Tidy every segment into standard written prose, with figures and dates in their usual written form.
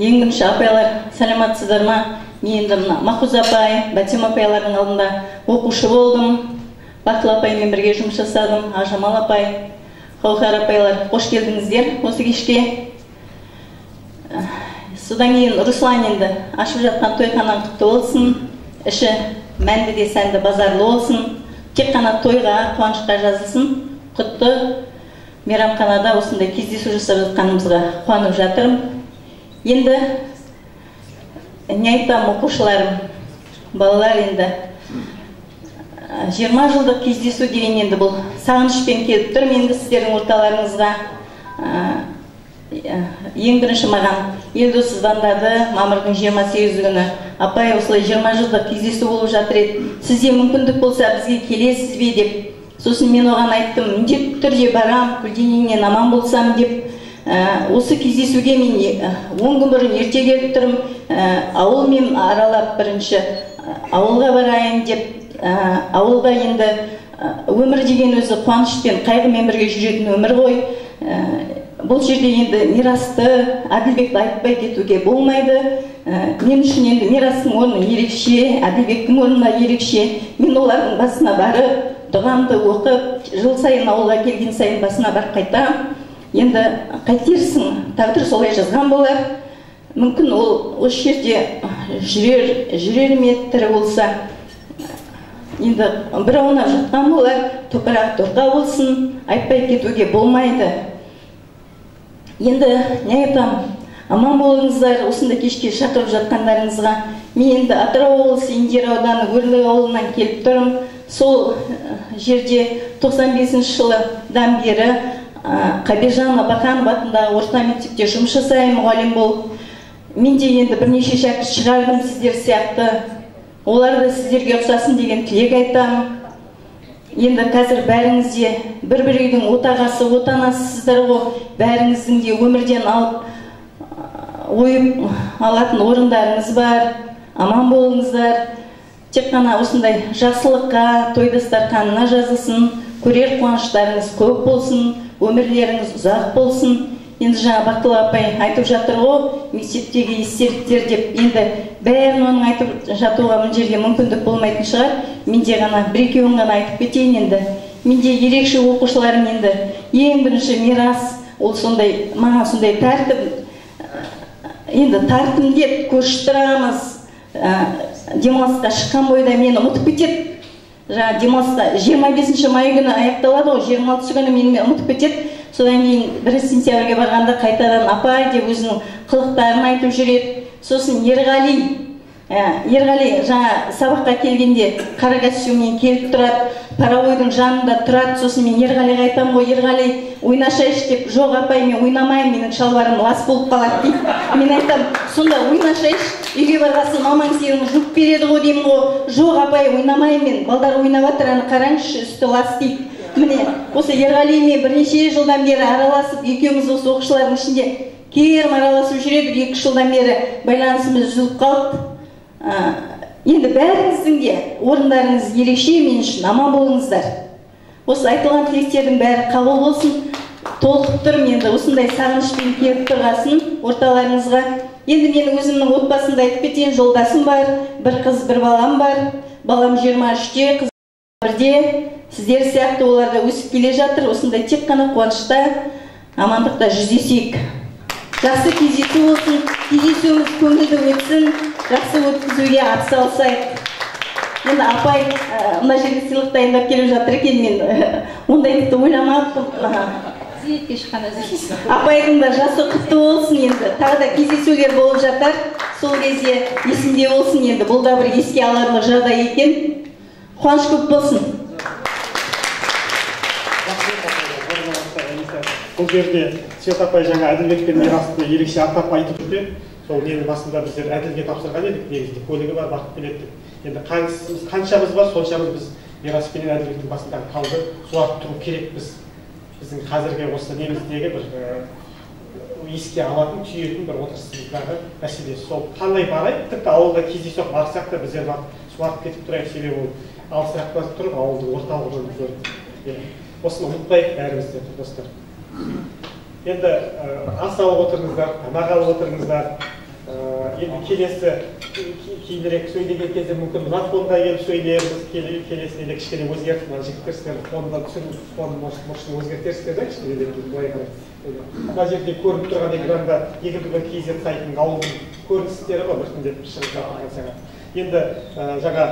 Ең бірінші апайлар, саламатсыздар ма? Мен енді Мақұз апай, Бәтем апайлардың алдында оқушы болдым. Бақыл апаймен бірге жұмыс жасадым. Ажамал апай, Қауқар апайлар, қош келдіңіздер осы кешке. Содан кейін Руслан енді ашып жатқан тойханаң құтты болсын. Іші мәнді де сәнді базарлы болсын. Тек қана тойға, қуанышқа жазылсын. Құтты мейрамханада осындай кездесу жасап жатқанымызға қуанып жатырмын. Енді не айтам, оқушыларым, балалар, енді 20 жылдық кездесу деген енді бұл сағынышпен келіп тұр енді сіздердің орталарыңызға. Ең бірінші маған Елдос звондады мамырдың 28 күні. Апай, осылай 20 жылдық кездесу болып жатыр еді. Сізде мүмкіндік болса бізге келесіз бе деп. Сосын мен оған айттым, міндетті түрде барам, көлденеңнен аман болсам деп. Осы кездесуге мен 10 күн бұрын ерте келіп тұрмын. Ауылмен аралап бірінші ауылға барайын деп. Ауылға енді өмір деген өзі қуанышпен, қайғымен бірге жүретін өмір ғой. Бұл жерде енді мирасты, Әділбекті айтпай кетуге болмайды. Мен үшін енді мирастың орны ерекше, Әділбектің орны ерекше. Мен олардың басына барып, дұғамды оқып, жыл сайын ауылға келген сайын басына барып қайтам. Енді қайтерсің, тағдыр солай жазған болар. Мүмкін ол осы жерде жүрер ме тірі болса, енді бір аунап жатқан болар, топырақ торқа болсын, айтпай кетуге болмайды. Енді не айтам, аман болыңыздар, осында кешке шақырып жатқандарыңызға. Мен енді Атырау облысы Индер ауданы Өрлі ауылынан келіп тұрмын. Сол жерде 95 жылдан бері Қабиржан Абақанов атындағы орта мектепте жұмыс жасаймын, мұғалім болып. Мен де енді бірнеше шәкірт шығардым сіздер сияқты. Олар да сіздерге ұқсасын деген тілек айтамын. Енді қазір бәріңізде бір-бір үйдің отағасы, отанасысыздар ғой. Бәріңіздің де өмірден алып ойып алатын орындарыңыз бар. Аман болыңыздар. Тек қана осындай жақсылыққа, той дастарханына жазылсын, көрер қуаныштарыңыз көп болсын, өмірлеріңіз ұзақ болсын. Енді жаңа Бақтыл апай айтып жатыр ғой, мектептегі естеліктер деп, енді бәрін оның айтып жатуға мына жерде мүмкіндік болмайтын шығар. Менде ғана бір-екеуін ғана айтып кетейін енді. Менде ерекше оқушыларым енді ең бірінші мирас, ол сондай, маған сондай тәртіп, енді тартымдеп көрші тұрамыз. Демалысқа шыққан бойда мені ұмытып кетеді. Жаңа демалыста 25 май күні аяқталады ғой, 26 күні мені ұмытып кетеді. Содан кейін 1 сентябрьге барғанда қайтадан апай деп өзінің қылықтарын айтып жүреді. Сосын Ерғали жаңа сабаққа келгенде қара костюммен келіп тұрады, паровойдың жанында тұрады. Сосын мен Ерғалиға айтамын ғой, Ерғали ойнашайшы деп, жоқ апай мен ойнамайын, менің шалбарым лас болып қалады дейді. Мен айтамын, сонда ойнашайшы, үйге барғасын мамаң сенің жуып береді ғой деймін ғой. Жоқ апай ойнамайын мен, балдар ойнап жатыр, ана қараңызшы, үсті лас дейді. Міне, осы Ерғалимен бірнеше жылдан бері араласып, екеуміз осы оқушылардың ішінде керім араласып жүредік, 2 жылдан бері байланысымыз үзіліп қалды. Енді бәріңіздің де орындарыңыз ерекше, мен үшін аман болыңыздар. Осы айтылған тілектердің бәрі қабыл болсын. Толқып тұрмын енді осындай сағынышпен келіп тұрғасын орталарыңызға. Енді менің өзімнің отбасымда айтып кетейін, жолдасым бар, бір қыз, бір балам бар. Балам 23-те, қыз 1-де. Сіздер сияқты олар да өсіп келе жатыр. Осындай тек қана қуанышта, амандықта жүздесейік. Жақсы кездесу болсын, кездесуіміз көңілді өтсін, жақсы өткізуге атсалысайық. Енді апай мына жерге сыйлық дайындап келіп жатыр екен, мен ондайды ойламаппын. Зейнетке шыққан өзі. Апайдың да жасы құтты болсын енді. Тағы да кездесулер болып жатар. Сол кезде есінде болсын енді. Бұл да бір еске аларлық жағдай екен. Қуаныш көп болсын. Бұл жерде Свет апай жаңа Әділбек пен мирасты ерекше атап айтып жүрді. Сол менің басында біздер Әділге тапсырған едік, негізінде көлігі бар, бақып келеді. Енді қаншамыз бар, соншамыз біз мирас пен Әділбектің басындағы қалды суарып тұру керек. Біздің қазіргі осы неміздегі бір еске алатын, түйетін бір отырысымыздағы мәселе. Сол қандай барайық, тіпті ауылда кездейсоқ барсақ та біздер суарып кетіп тұрайық, себебі ол алысырақ басып тұрып, ауылдың орталығынан көрді. Осыны ұмытпайық бәріміз де, достар. Енді ас алып отырыңыздар, тамақ алып отырыңыздар. енді келесі кейінірек сөйлеген кезде мүмкін мына фонға келіп сөйлейміз, келесіне де кішкене өзгертіп, мына жігіттерістер фонға түсіру, фон мұршын өзгертерістер да кішкене былай қарай. Мына жерде көрініп тұрған экранда егіндігін.kz сайтының ауылдың көріністері бар, біртіндеп шығып жатқан сағат. Енді жаңа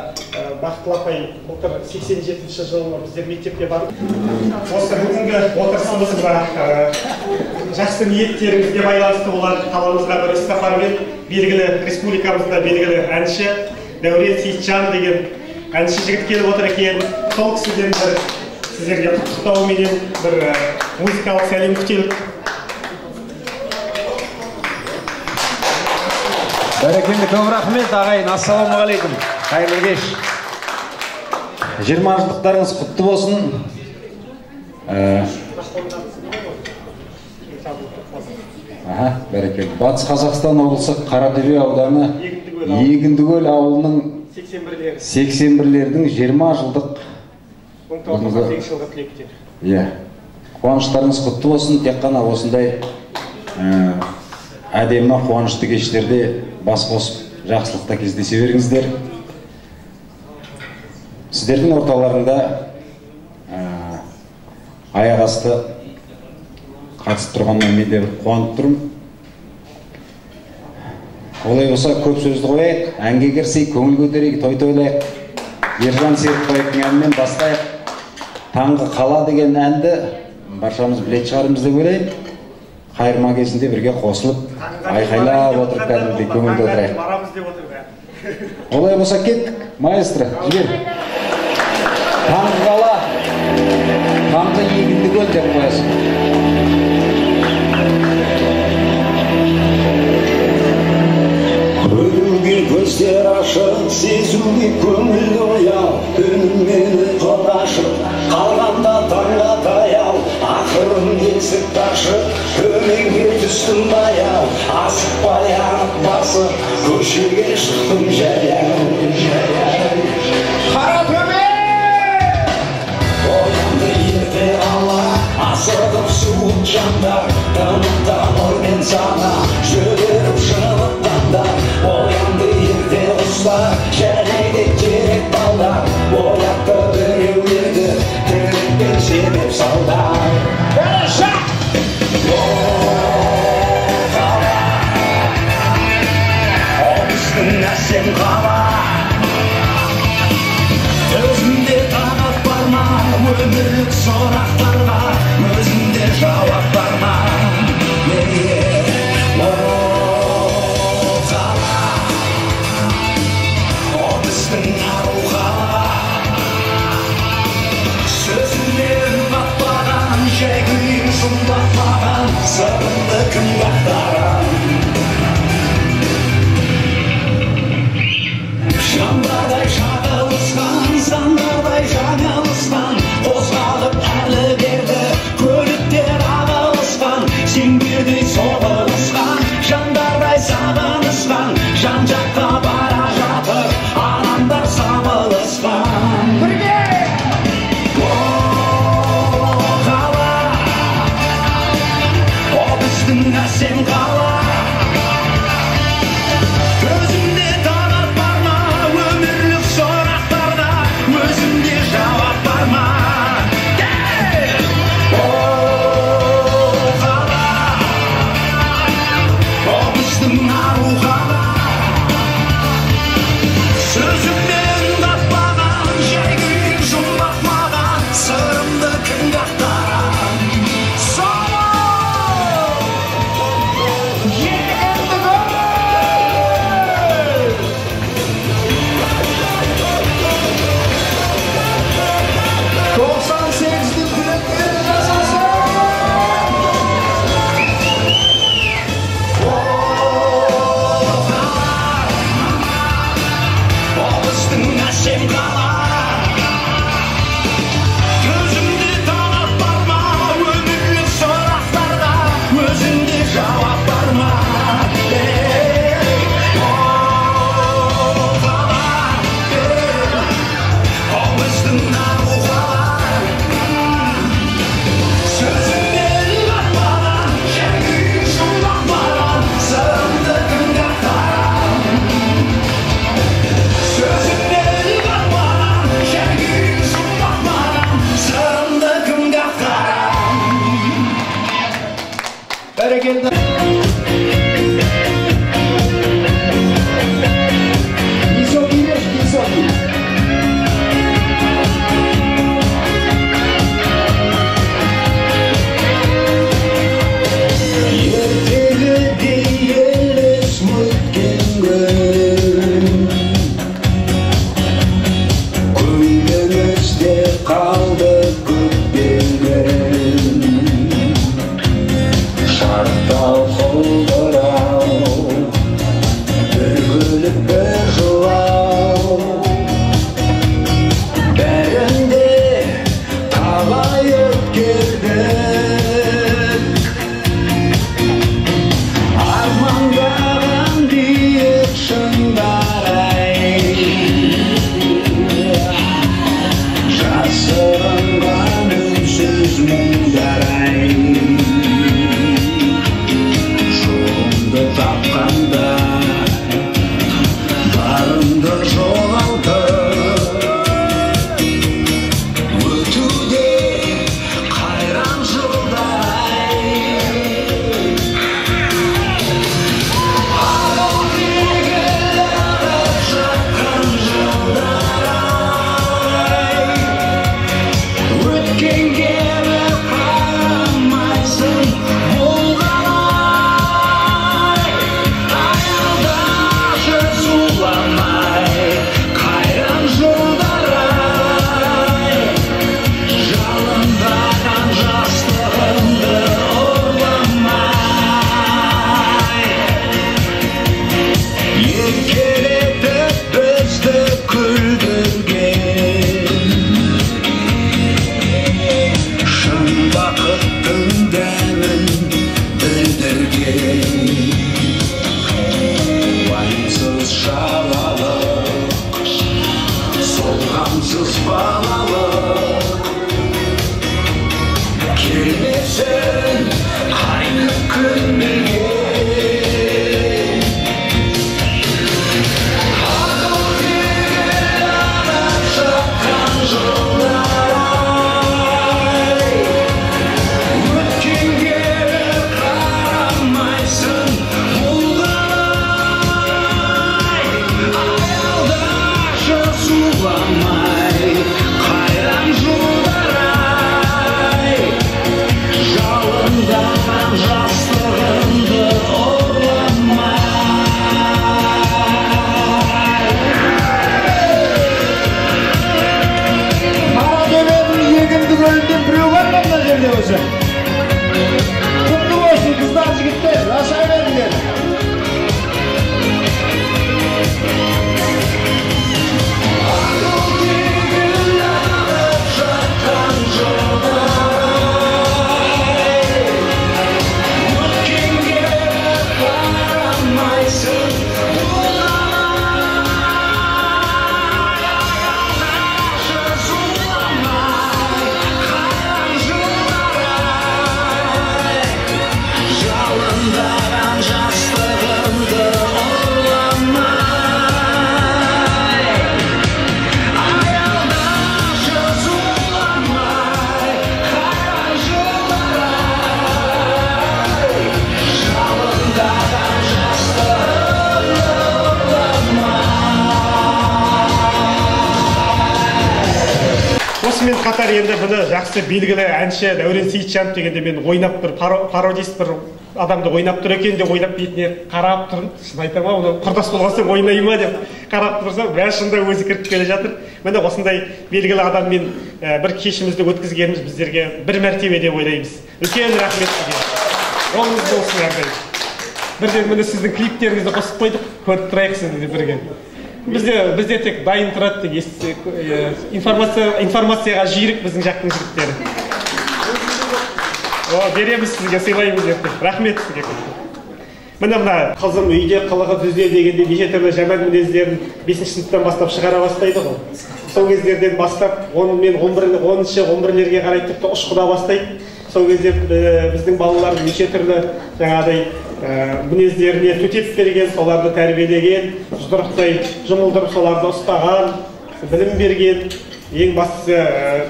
Бақытыл апай былтыр 87-ші жылы біздер мектепке барып, осы бүгінгі отырысымызға жақсы ниеттеріңізге байланысты олар қаламызға бір іссапармен белгілі республикамызда белгілі әнші Дәурен Сейітжан деген әнші жігіт келіп отыр екен. Сол кісіден бір сіздерге құттықтауменен бір музыкалық сәлем күтелік. Бәрекелді, көп рахмет ағайын. Ассалаумағалейкум. Қайырлы кеш. 20 жылдықтарыңыз құтты болсын. Бәрекелді. Батыс Қазақстан облысы Қаратөбе ауданы Егіндікөл ауылының 81-лердің 20 жылдық 1998 жылғы түлектер. Қуаныштарыңыз құтты болсын. Тек қана осындай әдемі қуанышты кештерде бас қосып жақсылықта кездесе беріңіздер. Сіздердің орталарында аяқ асты қатысып тұрғаннан мен де қуанып тұрмын. Олай болса көп сөзді қояйық, әнге кірсек, көңіл көтерейік, той тойлайық. Ержан Серікбаевтың әнімен бастайық. Таңғы қала деген әнді баршамыз білетін шығармыз деп ойлаймын. Қайырма кезінде бірге қосылып, айқайлап отырып кәдімгідей көңілді отырайық. Олай болса кеттік, маэстро, жібер. Таңғы қала, таңғы Егіндікөл деп қоясың. Көруге көздер ашық, сезуге көңіл ояу, күнім мені қорашып, қалғанда таңға таяу, ақырын есік ашып, көмекке түстім баяу, асықпай анық басып, көшеге шықтым жаяу. Қаратөбе! Оянды ерте ала, асығып суық жандар, тынықта нұрмен сана, жіберіп шынып таңдар. Оянды ерте ұстар, және де керек балдар, оятты біреулерді, тірлікпен себеп салдар. Әсем қала өзінде тағат бар ма, өмірлік сұрақтарға өзінде жауап бар ма? Қала о біздің ару қала, сөзіне үн қатпаған, жай күйін жұмбатпаған, сырыңды кім ақтарған? Жандардай шағылысқан, сандардай жаңылысқан, қозғалып әлі берді, көліктер ағып қатар енді бұны жақсы белгілі әнші Дәурен Сейітжанов дегенде мен ойнап бір пародист бір адамды ойнап тұр екен деп ойлап бетіне қарап тұрмын. Шын айтамын, оны құрдас болған соң ойнай ма деп қарап тұрсам, бәрі шынында өзі кіріп келе жатыр. Міне осындай белгілі адаммен бір кешімізді өткізгеніміз біздерге бір мәртебе деп ойлаймыз. Үлкен рахмет сізге. Жолыңыз болсын әрдайым. Бірден міне сіздің клиптеріңізді қосып қойдық, көріп тұрайық сізді бірге. Бізде тек дайын тұрады тек информацияға жүйрік біздің жақтың жігіттері. Береміз сізге, сыйлаймыз ертең. Рахмет сізге. Мына қызым үйде қылығы дүзде дегенде неше түрлі жаман мінездерін 5-ші сыныптан бастап шығара бастайды ғой. Сол кездерден бастап 10 мен 10-11-лерге қарай тіпті ұшқыда бастайды. Сол кезде біздің балалар неше түрлі жаңағыдай мінездеріне төтеп берген, соларды тәрбиелеген, жұдырықтай жұмылдырып соларды ұстаған, білім берген. Ең бастысы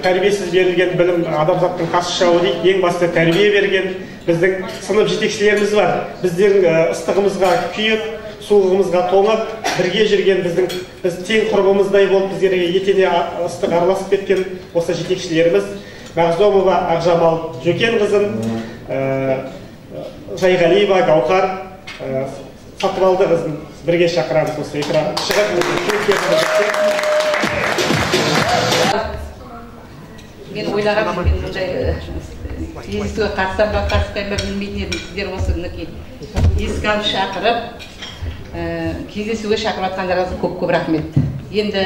тәрбиесіз берілген білім адамзаттың қас жауы дейді. Ең бастысы тәрбие берген біздің сынып жетекшілеріміз бар. Біздің ыстығымызға күйіп, суығымызға тоңып, бірге жүрген біз тең құрбымыздай болып біздерге етене ыстық араласып кеткен осы жетекшілеріміз. Мағзомова Ақжамал Жөкенқызын, Жайғалиева Гаухар Сатыбалдықызын бірге шақырамыз осы экран шығып. Мен ойлағам, мен мұндай кездесуге қатысам ба, қатыспайым ба білмейтін едім. Сіздер осы еске алып шақырып, кездесуге шақырып жатқандарыңызға көп рахмет. Енді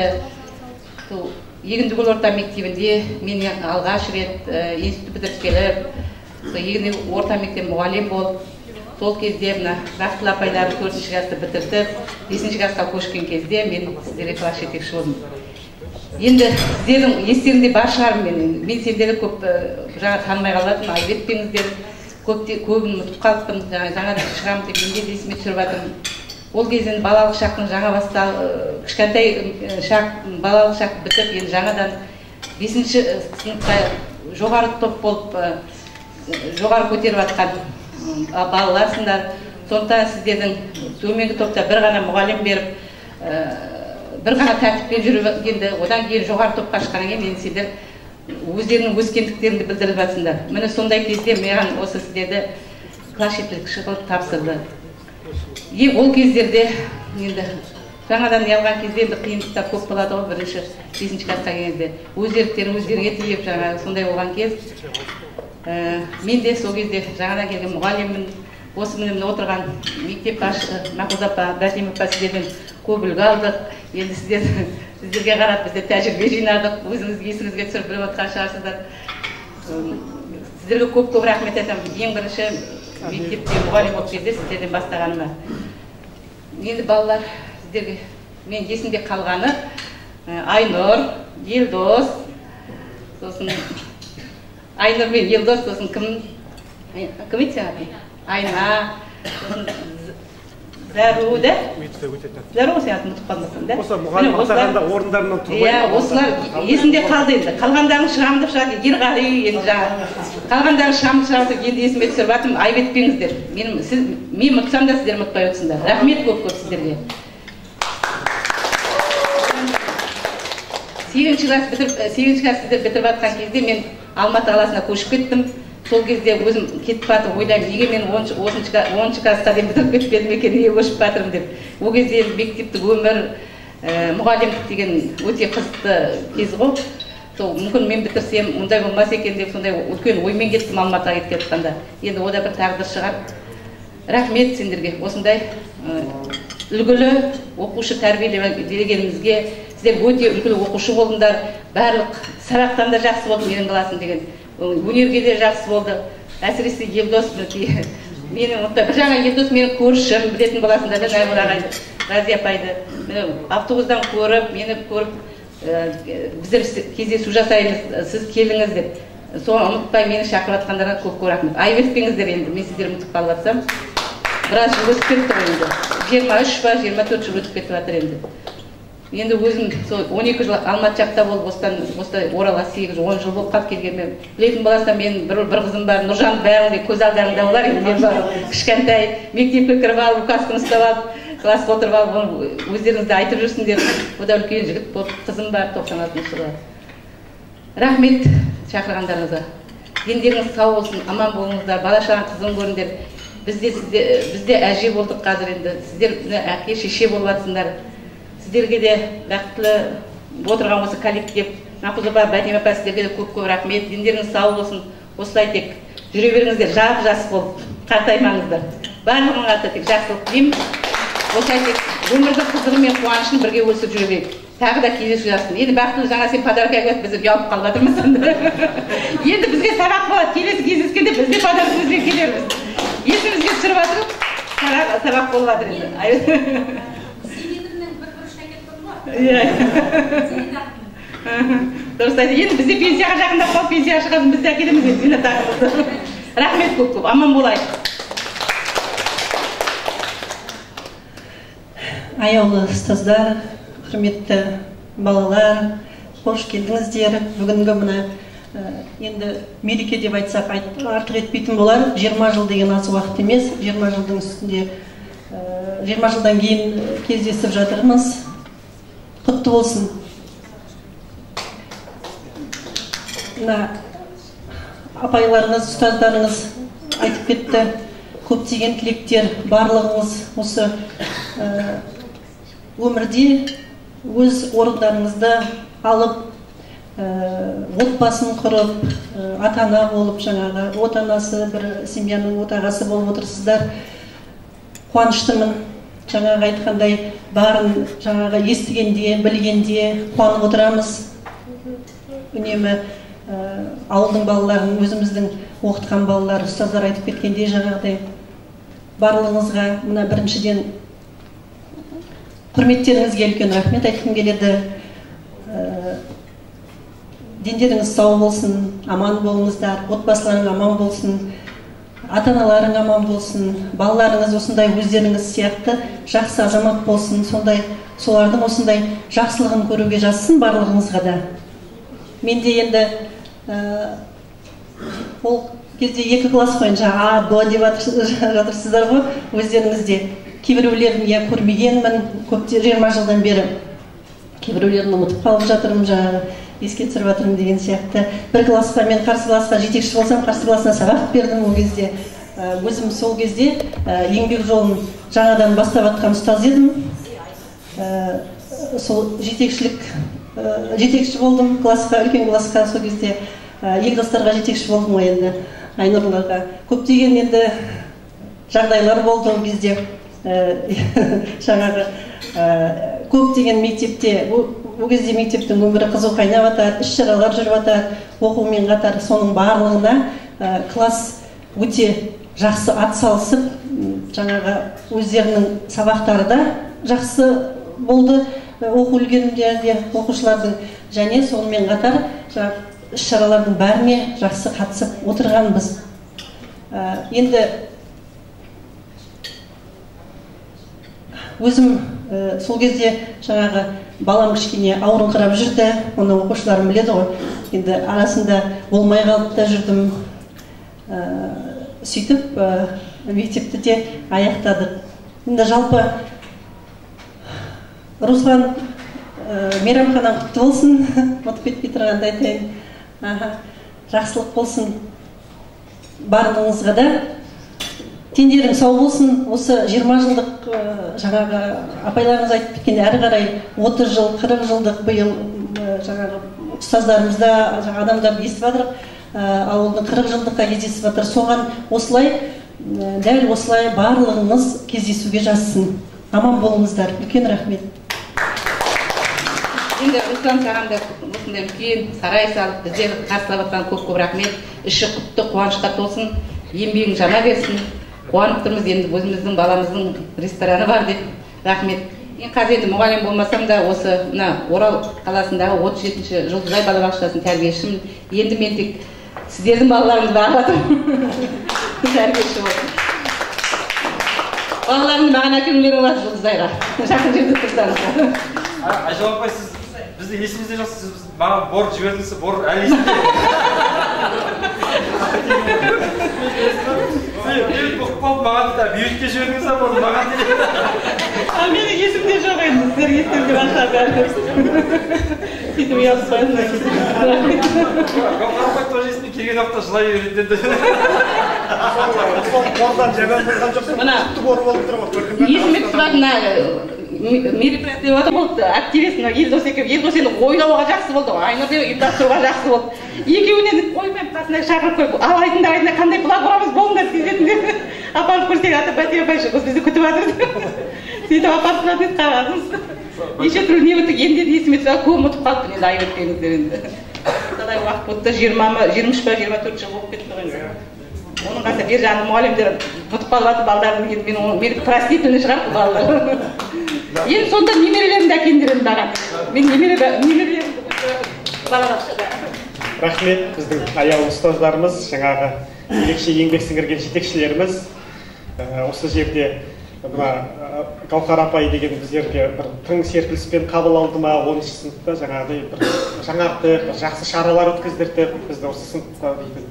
Егіндікөл орта мектебінде мен алғаш рет институт бітіріп келіп, Егіндікөл орта мектеп мұғалім болып, сол кезде мына Рахтыл апайлары 4-ші класты бітірді, 5-ші класқа көшкен кезде мен сіздерге класс жетекші болдым. Енді сіздердің естеріңде бар шығар мен сендерді көп жаңа танымай қалатын, айып етпеңіздер, көбін ұмытып қалыппын, жаңа шығамын деп менде де есіме түсіріп жатырмын. Ол кезде балалық шақтың жаңа кішкентай балалық шақ бітіп, енді жаңадан 5-ші сыныпқа жоғары топ болып, жоғары көтеріп жатқан балаларсыңдар. Сондықтан сіздердің төменгі топта бір ғана мұғалім беріп, бір ғана тәртіппен жүргенде, одан кейін жоғары топқа шыққаннан кейін сендер өздерінің өскендіктеріңді білдіріп жатсыңдар. Міне сондай кезде маған осы сіздерді класс жетекші қылып тапсырды. Ол кездерде енді жаңадан алған кезде енді қиындықтар көп болады ғой, бірінші 5-ші классқа келгенде өздеріктерін өздеріңе тиіп жаңа сондай болған кез. Мен де сол кезде жаңадан келген мұғаліммін. Осы міне отырған мектеп басшысы Мақұлда апа, Бәтим апа сіздерден көп үлгі алдық. Енді сіздерге қарап бізде тәжірибе жинадық. Өзіңізге есіңізге түсіріп біліп отқан шығарсыздар. Сіздерге көп рахмет айтамын. Ең бірінші мектепте мұғалім болып кезде сіздерден бастағаныма. Енді балалар сіздерге мен есімде қалғаны Айнұр, Елдос, сосын Айнұр мен Елдос, сосын кім еді? Айна, Зәру да? Зәру сен атын ұмытып қалмасын да? Осы мұғалім атағанда орындарынан тұрмайды. Осылар есімде қалды енді. Қалғандарын шығамын деп шығады, Ерғали енді жаңа. Қалғандарын шығамын деп енді есіме түсіріп жатырмын, айып етпеңіздер. Мен ұмытсам да сіздер ұмытпай отырсыңдар. Рахмет көп сіздерге. 8-ші класс сіздер бітіріп жатқан кезде мен Алматы қаласына көшіп кеттім. Сол кезде өзім кетіп батып ойлаймын, неге мен 10-ші классқа дейін бітіріп кетпедім екен, неге көшіп батырмын деп. Ол кезде мектептік өмір, мұғалімдік деген өте қызықты кез ғой. Сол мүмкін мен бітірсем, мұндай болмас екен деп сондай үлкен оймен кеттім Алматыға кетіп жатқанда. Енді ода бір тағдыр шығар. Рахмет сендерге осындай үлгілі оқушы тәрбиелегенімізге. Сіздер өте үлгілі оқушы болдыңдар. Барлық сабақтан да жақсы болды менің классым деген. Өнерге де жақсы болды. Әсіресе Елдос мені бір жаңа Елдос менің көршім, білетін боласыңдар да Наймұр ағайды, Рази апайды. Автобустан көріп, мені көріп, біздер кездесу жасаймыз, сіз келіңіз деп. Соны ұмытпай мені шақырып жатқандарға көп рахмет. Айып етпеңіздер енді, мен сіздер ұмытып қалып жатсам. Біраз жыл өтіп кетті енді. 23 ба, 24 жыл өтіп кетіп жатыр енді. Енді өзім 12 жыл Алматы жақта болып, осылай Оралға 8-10 жыл болып қалып келгенмен, білетін боласам мен бір қызым бар, Нұржан бәрінде көз алдарында олар, енді кішкентай мектепке кіріп алып, указканы ұстап алып, классқа отырып алып, өздеріңізді айтып жүрсіңдер. Ода үлкен жігіт болып, қызым бар 96 жылы. Рахмет шақырғандарыңызға. Дендеріңіз сау болсын, аман болыңыздар, бала шағаң қызын көріңдер. Бізде әже болдық қазір енді. Сіздер әке, шеше болып жатсыңдар. Сіздерге де бақытлы отырған осы коллектив, Нақұз апа, Бәтима апа, сіздерге де көп рахмет. Дендеріңіз сау болсын. Осылай тек жүре беріңіздер, жап-жас болып, қартаймаңыздар. Барлығыңа тек жақсылық тілеймін. Осылай тек өмірдің қызығы мен қуанышын бірге өсіп жүре берейік. Тағы да кездесу жасын. Енді бақытты жаңа сен подарок әкеліп біз ұялып қалып жатырмыз. Енді бізге сабақ болады. Келесі кездескенде біз де подарогымызбен келерміз. Есімізге түсіріп жатырып, сабақ болып жатыр енді. Зейнетімнің бір бұрышына кетіп тұрмын ғой. Дұрыс айтты. Енді бізде пенсияға жақындап қалып, пенсияға шығатын біз де әкелеміз енді зейнетақымызды. Рахмет көп-көп. Аман болайық. Аяулы ұстаздар, құрметті балалар, қош келдіңіздер. Бүгінгі мына енді мереке деп айтсақ артық етпейтін болар. 20 жыл деген аз уақыт емес. 20 жылдың үстінде 20 жылдан кейін кездесіп жатырмыз. Құтты болсын. Мына апайларыңыз, ұстаздарыңыз айтып кетті. Көптеген тілектер, барлығыңыз осы өмірде өз орындарыңызды алып, отбасын құрып, ата-ана болып, жаңағы отанасы, бір семьяның отағасы болып отырсыздар. Қуаныштымын. Жаңағы айтқандай барын жаңағы естігенде, білгенде қуанып отырамыз. Үнемі ауылдың балаларын, өзіміздің оқытқан балалар, ұстаздар айтып кеткенде жаңағыдай барлығыңызға мына біріншіден құрметтеріңізге үлкен рахмет айтқым келеді. Дендеріңіз сау болсын, аман болыңыздар, отбасыларың аман болсын, ата-аналарың аман болсын, балаларыңыз осындай өздеріңіз сияқты жақсы азамат болсын, сондай солардың осындай жақсылығын көруге жазсын барлығыңызға да. Менде енді ол кезде 2 класс бойынша А, Б деп жатырсыздар ғой, өздеріңізде. Кейбіреулерін я көрмегенмін, 20 жылдан бері. Кейбіреулерін ұмытып қалып жатырмын, жаңағы еске түсіріп жатырмын деген сияқты. Бір классқа, мен қарсы классқа жетекші болсам, қарсы классына сабақ бердім ол кезде. Өзім сол кезде еңбек жолын жаңадан бастап жатқан ұстаз едім. Сол жетекші болдым классқа, үлкен классқа сол кезде. Елдастарға жетекші болдым ғой енді, Айнұрларға. Көптеген енді жағдайлар болды ол кезде. Жаңағы көптеген мектепте, ол кезде мектептің өмірі қызу қайнап жатыр, іс-шаралар жүріп жатыр, оқумен қатар соның барлығына класс өте жақсы атсалысып, жаңағы өздерінің сабақтары да жақсы болды, оқу үлгерімдерде оқушылардың, және сонымен қатар іс-шаралардың бәріне жақсы қатысып отырғанбыз. Енді өзім сол кезде жаңағы балам кішкене ауырыңқырап жүрді, оны оқушыларым біледі ғой. Енді арасында болмай қалып та жүрдім. Сөйтіп мектепті де аяқтадық. Енді жалпы Руслан, мейрамханаң құтты болсын, ұмытып кетпей тұрғанда айтайын. Жақсылық болсын барлығыңызға да. Тендерің сау болсын, осы 20 жылдық жаңағы апайларыңыз айтып кеткенде әрі қарай 30 жыл, 40 жылдық биыл жаңағы ұстаздарымызда адамдарды естіп жатырық, ауылдың 40 жылдыққа кездесіп жатыр. Соған осылай, дәл осылай барлығыңыз кездесуге жазсын. Аман болыңыздар. Үлкен рахмет. Енді Руслан саған да осындай үлкен сарай салып, біздер қарсылап жатқан көп рахмет. Іші құтты, қуанышқа толсын, еңбегің жана берсін. Қуанып тұрмыз, енді өзіміздің баламыздың рестораны бар деп. Рахмет. Қазір енді мұғалім болмасам да осы Орал қаласындағы 37-ші Жұлдызай балабақшасының тәрбиешімін. Енді мен тек сіздердің балаларыңызды бағалатырмын. Тәрбиеші болсын. Балаларыңды маған әкелулерің болады Жұлдызайға. Жақын жерде тұрсаңыз. Айжан апай, сіз бізді есімізде жоқсыз, сіз маған бор жібердіңіз, бор әлі есімде. Маған да бүйітке жібердіңіз, бор маған дейді. Менің есімде жоқ енді, сіздер есімде бақша бәрі. сөйтіп ұялып қоясың. Гаухар апай тоже есіме келген уақытта жылай береді енді. Сол қордан жаман болған жоқсың. Мына құтты көріп болып тұр ғой, көрдің бе? есіме түсіп мына мероприятие отыр болды, активист Елдос екен. Елдос енді ойлауға жақсы болды, Айнұрды ұйымдастыруға жақсы болды. Екеуінен оймен қасына шақырып қойып, ал айтыңдар қандай план құрамыз болыңдар сезетіндер. Апарып көрсек ата Бәтия апай бізді күтіп жатыр. Сөйтіп апарып тұрады қағазымыз. Неше түрлі не өтті, енді есіме түсіп көп ұмытып қалыппын енді ай өткеніңіздер енді. Талай уақыт болды, 23 па 24 жыл болып кетті ғой. Оның қасы бер жағында мұғалімдер ұмытып қалып жатыр балдардың, енді мені простительный шығар бұл балалар. Енді сонда немерелерімді әкелдіремін маған. Мен немерелерімді балалар. Рахмет, біздің аяулы ұстаздарымыз, жаңағы ерекше еңбек сіңірген жетекшілеріміз. Осы жерде мына Гаухар апай деген біздерге бір тың серпіліспен қабыл алды ма, 10-шы сыныпта жаңағыдай бір жаңартып, жақсы шаралар өткіздіртіп, бізді осы сыныпта дейтін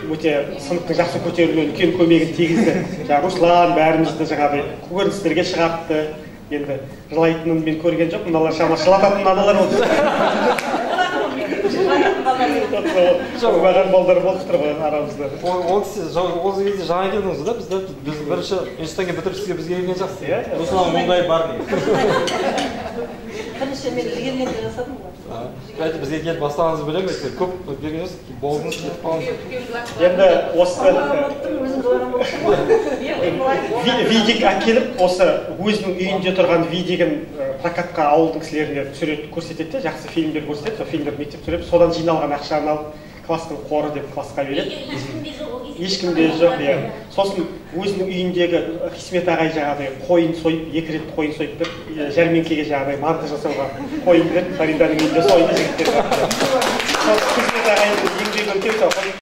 өте сыныптың жақсы көтерілуіне үлкен көмегін тигізді. Руслан бәрімізді жаңағыдай көріністерге шығартты. Енді жылайтынын мен көрген жоқ, мыналар шамасы жылататын аналар болды. Маған балдар болып тұр ғой арамызда. Осы кезде жаңа келдіңіз да, біз бірінші институтқа бітіріп сізге бізге келген жақсы. Руслан мұндай бар не? Бірінші мен жігерленді жасадым ғой. Бізге келіп бастағаныңызды білемін, көп берген жоқсыз, болдыңыз кетіп қалыңыз. Енді осы видик әкеліп, осы өзінің үйінде тұрған видигін прокатқа ауылдың кісілеріне түсіріп көрсетеді, жақсы фильмдер көрсетеді, сол фильмдер мектеп түсіріп, содан жиналған ақшаны алып класстың қоры деп классқа береді. Ешкімде жоқ, иә. Сосын өзінің үйіндегі Хисмет ағай жаңағыдай қойын сойып, 2 рет қойын сойып беріп, жәрмеңкеге жаңағыдай манты жасауға қойын беріп, Фариданың үйінде сойды жігіттер. Хисмет ағайдың еңбегі үлкен.